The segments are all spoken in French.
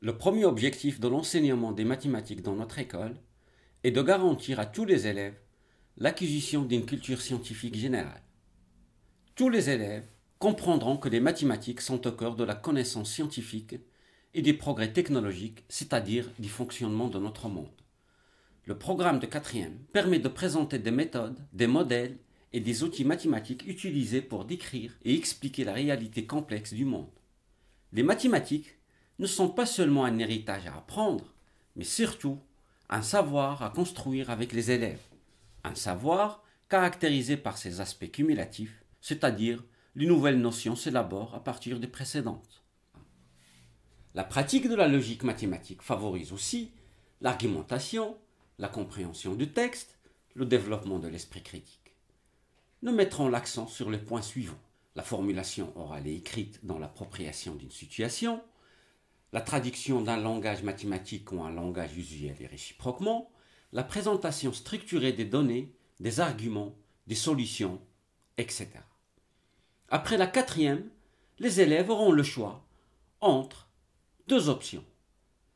Le premier objectif de l'enseignement des mathématiques dans notre école est de garantir à tous les élèves l'acquisition d'une culture scientifique générale. Tous les élèves comprendront que les mathématiques sont au cœur de la connaissance scientifique et des progrès technologiques, c'est-à-dire du fonctionnement de notre monde. Le programme de 4e permet de présenter des méthodes, des modèles et des outils mathématiques utilisés pour décrire et expliquer la réalité complexe du monde. Les mathématiques ne sont pas seulement un héritage à apprendre, mais surtout un savoir à construire avec les élèves. Un savoir caractérisé par ses aspects cumulatifs, c'est-à-dire les nouvelles notions s'élaborent à partir des précédentes. La pratique de la logique mathématique favorise aussi l'argumentation, la compréhension du texte, le développement de l'esprit critique. Nous mettrons l'accent sur les points suivants: la formulation orale et écrite dans l'appropriation d'une situation, la traduction d'un langage mathématique ou un langage usuel et réciproquement, la présentation structurée des données, des arguments, des solutions, etc. Après la 4e, les élèves auront le choix entre deux options,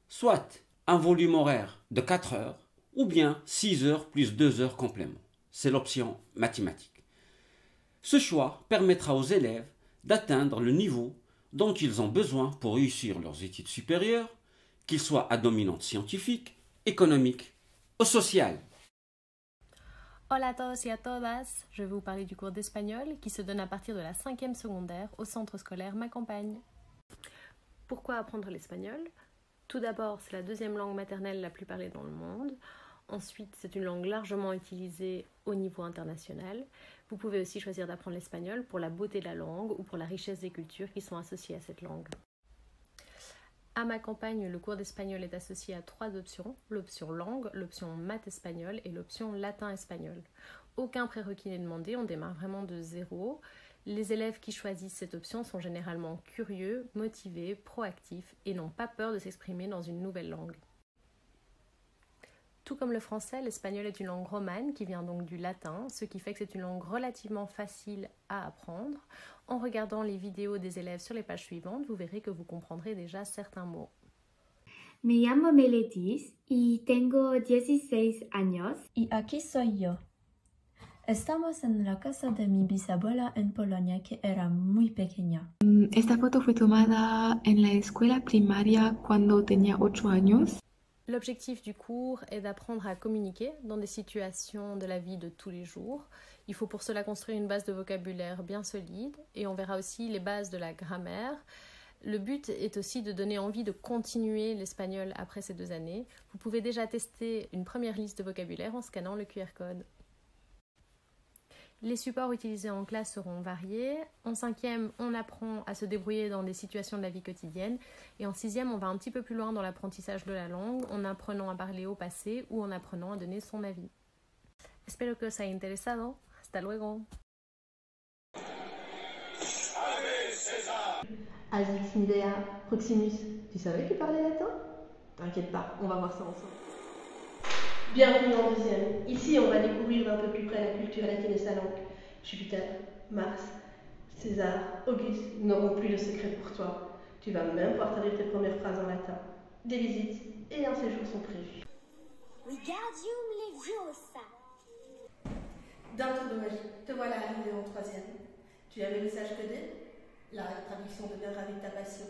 soit un volume horaire de 4 heures ou bien 6 heures plus 2 heures complément. C'est l'option mathématique. Ce choix permettra aux élèves d'atteindre le niveau dont ils ont besoin pour réussir leurs études supérieures, qu'ils soient à dominante scientifique, économique ou sociale. Hola a todos y a todas, je vais vous parler du cours d'espagnol qui se donne à partir de la 5e secondaire au centre scolaire Ma Campagne. Pourquoi apprendre l'espagnol? Tout d'abord, c'est la 2e langue maternelle la plus parlée dans le monde. Ensuite, c'est une langue largement utilisée au niveau international. Vous pouvez aussi choisir d'apprendre l'espagnol pour la beauté de la langue ou pour la richesse des cultures qui sont associées à cette langue. À Ma Campagne, le cours d'espagnol est associé à 3 options, l'option langue, l'option maths espagnol et l'option latin espagnol. Aucun prérequis n'est demandé, on démarre vraiment de zéro. Les élèves qui choisissent cette option sont généralement curieux, motivés, proactifs et n'ont pas peur de s'exprimer dans une nouvelle langue. Tout comme le français, l'espagnol est une langue romane qui vient donc du latin, ce qui fait que c'est une langue relativement facile à apprendre. En regardant les vidéos des élèves sur les pages suivantes, vous verrez que vous comprendrez déjà certains mots. Me llamo Meletis y tengo 16 años. Y aquí soy yo. Estamos en la casa de mi bisabuela en Polonia, que era muy pequeña. Esta foto fue tomada en la escuela primaria cuando tenía 8 años. L'objectif du cours est d'apprendre à communiquer dans des situations de la vie de tous les jours. Il faut pour cela construire une base de vocabulaire bien solide et on verra aussi les bases de la grammaire. Le but est aussi de donner envie de continuer l'espagnol après ces 2 années. Vous pouvez déjà tester une première liste de vocabulaire en scannant le QR code. Les supports utilisés en classe seront variés. En 5e, on apprend à se débrouiller dans des situations de la vie quotidienne. Et en 6e, on va un petit peu plus loin dans l'apprentissage de la langue, en apprenant à parler au passé ou en apprenant à donner son avis. Espero que os haya interesado. Hasta luego. Azix Nidea Proximus, tu savais qu'il parlait latin? T'inquiète pas, on va voir ça ensemble. Bienvenue en 2e. Ici, on va découvrir d'un peu plus près la culture latine et sa langue. Jupiter, Mars, César, Auguste n'auront plus de secrets pour toi. Tu vas même pouvoir traduire tes premières phrases en latin. Des visites et un séjour sont prévus. Wingardium Leviosa. D'un tour de magie, te voilà arrivé en 3e. Tu as le message codé? La traduction devient ravie de ta passion.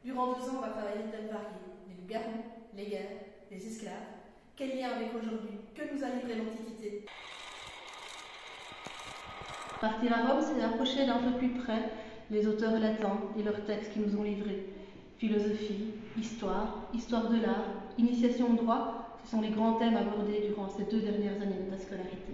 Durant 2 ans, on va travailler des thèmes variés. Les loups-garous, les guerres, les esclaves. Quel lien avec aujourd'hui? Que nous a livré l'Antiquité? Partir à Rome, c'est approcher d'un peu plus près les auteurs latins et leurs textes qui nous ont livrés. Philosophie, histoire, histoire de l'art, initiation au droit, ce sont les grands thèmes abordés durant ces 2 dernières années de ta scolarité.